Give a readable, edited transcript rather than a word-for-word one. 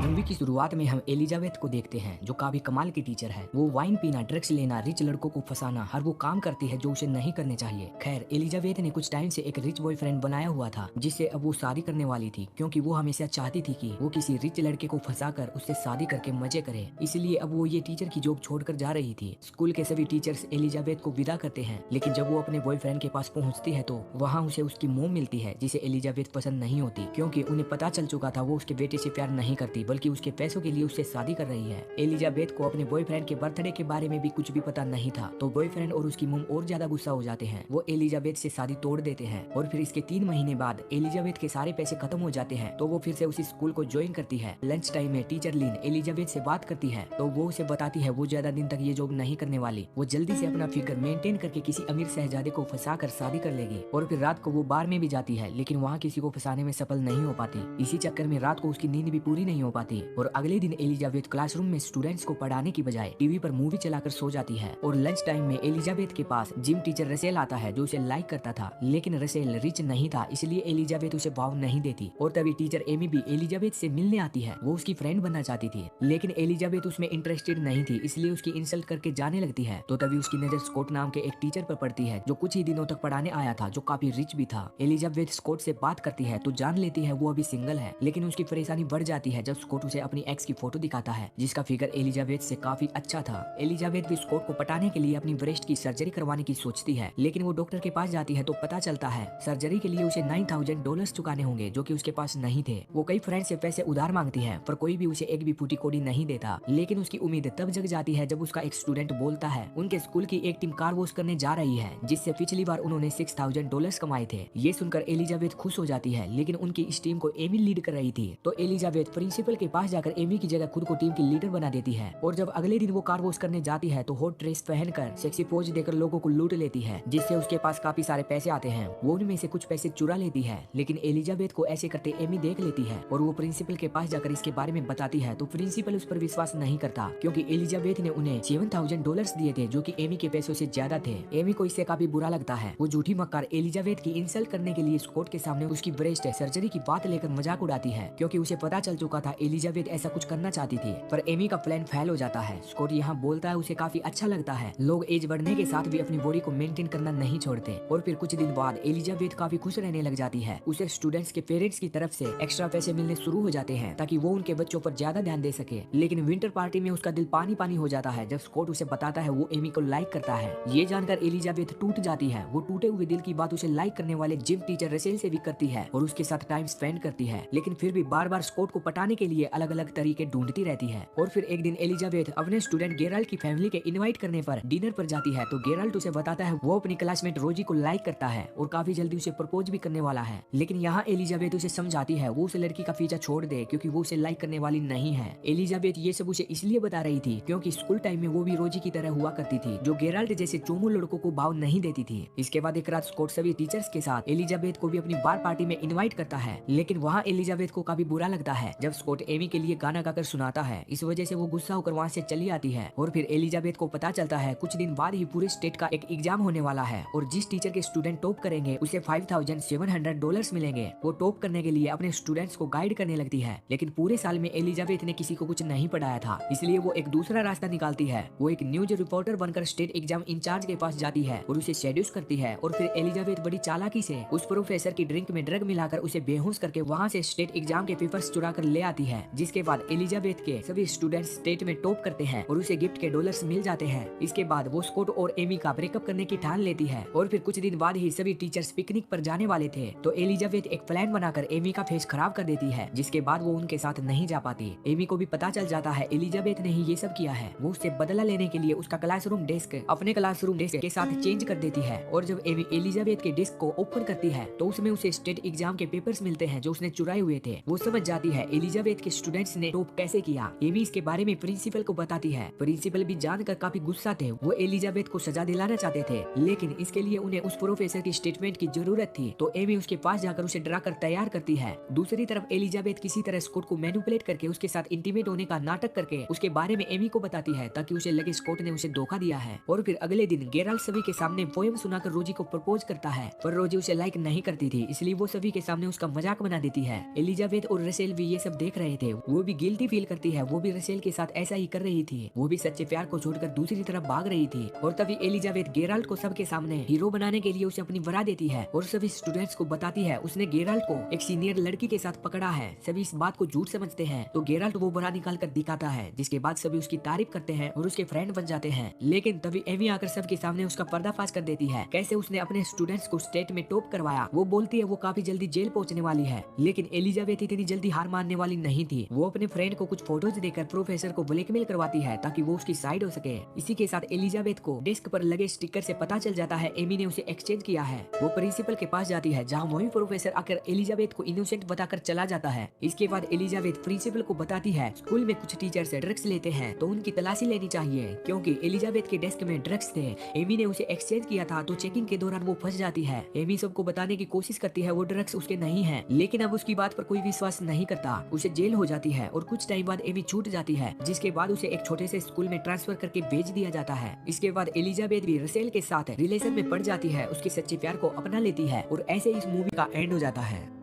Movie की शुरुआत में हम एलिजाबेथ को देखते हैं जो काफी कमाल की टीचर है। वो वाइन पीना, ड्रग्स लेना, रिच लड़कों को फंसाना, हर वो काम करती है जो उसे नहीं करने चाहिए। खैर, एलिजाबेथ ने कुछ टाइम से एक रिच बॉयफ्रेंड बनाया हुआ था जिससे अब वो शादी करने वाली थी, क्योंकि वो हमेशा चाहती थी कि वो किसी रिच लड़के को फंसाकर उससे शादी करके मजे करे। इसलिए अब वो ये टीचर की जॉब छोड़कर जा रही थी। स्कूल के सभी टीचर्स एलिजाबेथ को विदा करते हैं, लेकिन जब वो अपने बॉयफ्रेंड के पास पहुंचती है तो वहाँ उसे उसकी मोम मिलती है जिसे एलिजाबेथ पसंद नहीं होती, क्योंकि उन्हें पता चल चुका था वो उसके बेटे से प्यार नहीं करती बल्कि उसके पैसों के लिए उससे शादी कर रही है। एलिजाबेथ को अपने बॉयफ्रेंड के बर्थडे के बारे में भी कुछ भी पता नहीं था, तो बॉयफ्रेंड और उसकी मॉम और ज्यादा गुस्सा हो जाते हैं। वो एलिजाबेथ से शादी तोड़ देते हैं और फिर इसके 3 महीने बाद एलिजाबेथ के सारे पैसे खत्म हो जाते हैं, तो वो फिर से उसी स्कूल को ज्वाइन करती है। लंच टाइम में टीचर लिन एलिजाबेथ से बात करती है तो वो उसे बताती है वो ज्यादा दिन तक ये जॉब नहीं करने वाली। वो जल्दी से अपना फिगर मेंटेन करके किसी अमीर शहजादे को फंसा कर शादी कर लेगी और फिर रात को वो बार में भी जाती है, लेकिन वहाँ किसी को फंसाने में सफल नहीं हो पाती। इसी चक्कर में रात को उसकी नींद भी पूरी नहीं हो पाती और अगले दिन एलिजाबेथ क्लासरूम में स्टूडेंट्स को पढ़ाने की बजाय टीवी पर मूवी चलाकर सो जाती है। और लंच टाइम में एलिजाबेथ के पास जिम टीचर रसेल आता है जो उसे लाइक करता था, लेकिन रसेल रिच नहीं था इसलिए एलिजाबेथ उसे भाव नहीं देती। और तभी टीचर एमी भी एलिजाबेथ से मिलने आती है। वो उसकी फ्रेंड बनना चाहती थी, लेकिन एलिजाबेथ उसमें इंटरेस्टेड नहीं थी, इसलिए उसकी इंसल्ट करके जाने लगती है। तो तभी उसकी नजर स्कॉट नाम के एक टीचर पर पड़ती है जो कुछ ही दिनों तक पढ़ाने आया था, जो काफी रिच भी था। एलिजाबेथ स्कॉट से बात करती है तो जान लेती है वो अभी सिंगल है, लेकिन उसकी परेशानी बढ़ जाती है जब स्कॉट उसे अपनी एक्स की फोटो दिखाता है जिसका फिगर एलिजाबेथ से काफी अच्छा था। एलिजाबेथ भी स्कॉट को पटाने के लिए अपनी ब्रेस्ट की सर्जरी करवाने की सोचती है, लेकिन वो डॉक्टर के पास जाती है तो पता चलता है सर्जरी के लिए उसे $9,000 चुकाने होंगे जो कि उसके पास नहीं थे। वो कई फ्रेंड से पैसे उधार मांगती है पर कोई भी उसे एक भी फूटी कौड़ी नहीं देता, लेकिन उसकी उम्मीद तब जग जाती है जब उसका एक स्टूडेंट बोलता है उनके स्कूल की एक टीम कार वॉश करने जा रही है जिससे पिछली बार उन्होंने $6,000 कमाए थे। ये सुनकर एलिजाबेथ खुश हो जाती है, लेकिन उनकी इस टीम को एमी लीड कर रही थी, तो एलिजाबेथ प्रिंसिपल के पास जाकर एमी की जगह खुद को टीम की लीडर बना देती है। और जब अगले दिन वो कार वॉश करने जाती है तो हॉट ड्रेस पहनकर सेक्सी पोज देकर लोगों को लूट लेती है, जिससे उसके पास काफी सारे पैसे आते हैं। वो उनमें से कुछ पैसे चुरा लेती है, लेकिन एलिजाबेथ को ऐसे करते एमी देख लेती है और वो प्रिंसिपल के पास जाकर इसके बारे में बताती है, तो प्रिंसिपल उस पर विश्वास नहीं करता क्योंकि एलिजाबेथ ने उन्हें $7,000 दिए थे जो कि एमी के पैसों से ज्यादा थे। एमी को इससे काफी बुरा लगता है। वो झूठी मक्कार एलिजाबेथ की इंसल्ट करने के लिए स्कॉट के सामने उसकी ब्रेस्ट सर्जरी की बात लेकर मजाक उड़ाती है, क्योंकि उसे पता चल चुका था एलिजाबेथ ऐसा कुछ करना चाहती थी। पर एमी का प्लान फेल हो जाता है। स्कॉट यहाँ बोलता है उसे काफी अच्छा लगता है लोग एज बढ़ने के साथ भी अपनी बॉडी को मेंटेन करना नहीं छोड़ते। और फिर कुछ दिन बाद एलिजाबेथ काफी खुश रहने लग जाती है। उसे स्टूडेंट्स के पेरेंट्स की तरफ से एक्स्ट्रा पैसे मिलने शुरू हो जाते हैं ताकि वो उनके बच्चों पर ज्यादा ध्यान दे सके। लेकिन विंटर पार्टी में उसका दिल पानी पानी हो जाता है जब स्कॉट उसे बताता है वो एमी को लाइक करता है। ये जानकर एलिजाबेथ टूट जाती है। वो टूटे हुए दिल की बात उसे लाइक करने वाले जिम टीचर रसेल से भी करती है और उसके साथ टाइम स्पेंड करती है, लेकिन फिर भी बार बार स्कॉट को पटाने के लिए अलग अलग तरीके ढूंढती रहती है। और फिर एक दिन एलिजाबेथ अपने स्टूडेंट गेराल्ड की फैमिली के इनवाइट करने पर डिनर पर जाती है, तो गेराल्ड उसे बताता है वो अपनी क्लासमेट रोजी को लाइक करता है और काफी जल्दी उसे प्रपोज भी करने वाला है। लेकिन यहाँ एलिजाबेथ उसे समझाती है वो उस लड़की का पीछा छोड़ दे क्योंकि वो उसे लाइक करने वाली नहीं है। एलिजाबेथ ये सब उसे इसलिए बता रही थी क्योंकि स्कूल टाइम में वो भी रोजी की तरह हुआ करती थी जो गेराल्ड जैसे चोमू लड़कों को भाव नहीं देती थी। इसके बाद एक रात स्कॉट सभी टीचर्स के साथ एलिजाबेथ को भी अपनी बार पार्टी में इनवाइट करता है, लेकिन वहाँ एलिजाबेथ को काफी बुरा लगता है जब स्कॉट एमी के लिए गाना गाकर सुनाता है। इस वजह से वो गुस्सा होकर वहाँ से चली आती है। और फिर एलिजाबेथ को पता चलता है कुछ दिन बाद ही पूरे स्टेट का एक एग्जाम होने वाला है और जिस टीचर के स्टूडेंट टॉप करेंगे उसे $5,700 मिलेंगे। वो टॉप करने के लिए अपने स्टूडेंट्स को गाइड करने लगती है, लेकिन पूरे साल में एलिजाबेथ ने किसी को कुछ नहीं पढ़ाया था, इसलिए वो एक दूसरा रास्ता निकालती है। वो एक न्यूज रिपोर्टर बनकर स्टेट एग्जाम इंचार्ज के पास जाती है और उसे सेड्यूस करती है। और फिर एलिजाबेथ बड़ी चालाकी से उस प्रोफेसर की ड्रिंक में ड्रग मिलाकर उसे बेहोश करके वहाँ से स्टेट एग्जाम के पेपर्स चुरा कर ले आती है, जिसके बाद एलिजाबेथ के सभी स्टूडेंट्स स्टेट में टॉप करते हैं और उसे गिफ्ट के डॉलर्स मिल जाते हैं। इसके बाद वो स्कॉट और एमी का ब्रेकअप करने की ठान लेती है। और फिर कुछ दिन बाद ही सभी टीचर्स पिकनिक पर जाने वाले थे, तो एलिजाबेथ एक प्लान बनाकर एमी का फेस खराब कर देती है, जिसके बाद वो उनके साथ नहीं जा पाती। एमी को भी पता चल जाता है एलिजाबेथ ने ही ये सब किया है। वो उससे बदला लेने के लिए उसका क्लासरूम डेस्क अपने क्लासरूम डेस्क के साथ चेंज कर देती है। और जब एमी एलिजाबेथ के डेस्क को ओपन करती है तो उसमें उसे स्टेट एग्जाम के पेपर्स मिलते हैं जो उसने चुराए हुए थे। वो समझ जाती है एलिजाबेथ के स्टूडेंट्स ने टॉप कैसे किया। एमी इसके बारे में प्रिंसिपल को बताती है। प्रिंसिपल भी जानकर काफी गुस्सा थे। वो एलिजाबेथ को सजा दिलाना चाहते थे, लेकिन इसके लिए उन्हें उस प्रोफेसर की स्टेटमेंट की जरूरत थी, तो एमी उसके पास जाकर उसे डराकर तैयार करती है। दूसरी तरफ एलिजाबेथ किसी तरह स्कॉट को मैनिपुलेट करके उसके साथ इंटीमेट होने का नाटक करके उसके बारे में एमी को बताती है ताकि उसे लगे स्कॉट ने उसे धोखा दिया है। और फिर अगले दिन गेराल्ड सभी के सामने पोएम सुनाकर रोजी को प्रपोज करता है, पर रोजी उसे लाइक नहीं करती थी, इसलिए वो सभी के सामने उसका मजाक बना देती है। एलिजाबेथ और रसेल भी ये सब देख रहे रहे थे। वो भी गिल्टी फील करती है, वो भी रसेल के साथ ऐसा ही कर रही थी। वो भी सच्चे प्यार को छोड़कर दूसरी तरफ भाग रही थी। और तभी एलिजाबेथ गेराल्ट को सबके सामने हीरो बनाने के लिए उसे अपनी वरा देती है और सभी स्टूडेंट्स को बताती है उसने गेराल्ट को एक सीनियर लड़की के साथ पकड़ा है। सभी इस बात को झूठ समझते हैं तो गेराल्ट वो वरा निकाल कर दिखाता है, जिसके बाद सभी उसकी तारीफ करते हैं और उसके फ्रेंड बन जाते हैं। लेकिन तभी एमी आकर सबके सामने उसका पर्दाफाश कर देती है, कैसे उसने अपने स्टूडेंट्स को स्टेट में टॉप करवाया। वो बोलती है वो काफी जल्दी जेल पहुंचने वाली है, लेकिन एलिजाबेथ इतनी जल्दी हार मानने वाली नहीं थी। वो अपने फ्रेंड को कुछ फोटोज देकर प्रोफेसर को ब्लैकमेल करवाती है ताकि वो उसकी साइड हो सके। इसी के साथ एलिजाबेथ को डेस्क पर लगे स्टिकर से पता चल जाता है एमी ने उसे एक्सचेंज किया है। वो प्रिंसिपल के पास जाती है, जहाँ वही प्रोफेसर आकर एलिजाबेथ को इनोसेंट बताकर चला जाता है। इसके बाद एलिजाबेथ प्रिंसिपल को बताती है स्कूल में कुछ टीचर्स ड्रग्स लेते हैं तो उनकी तलाशी लेनी चाहिए, क्योंकि एलिजाबेथ के डेस्क में ड्रग्स थे। एमी ने उसे एक्सचेंज किया था तो चेकिंग के दौरान वो फंस जाती है। एमी सबको बताने की कोशिश करती है वो ड्रग्स उसके नहीं है, लेकिन अब उसकी बात पर कोई विश्वास नहीं करता। उसे जेल हो जाती है और कुछ टाइम बाद एमी छूट जाती है, जिसके बाद उसे एक छोटे से स्कूल में ट्रांसफर करके भेज दिया जाता है। इसके बाद एलिजाबेथ भी रसेल के साथ रिलेशन में पड़ जाती है, उसके सच्चे प्यार को अपना लेती है और ऐसे इस मूवी का एंड हो जाता है।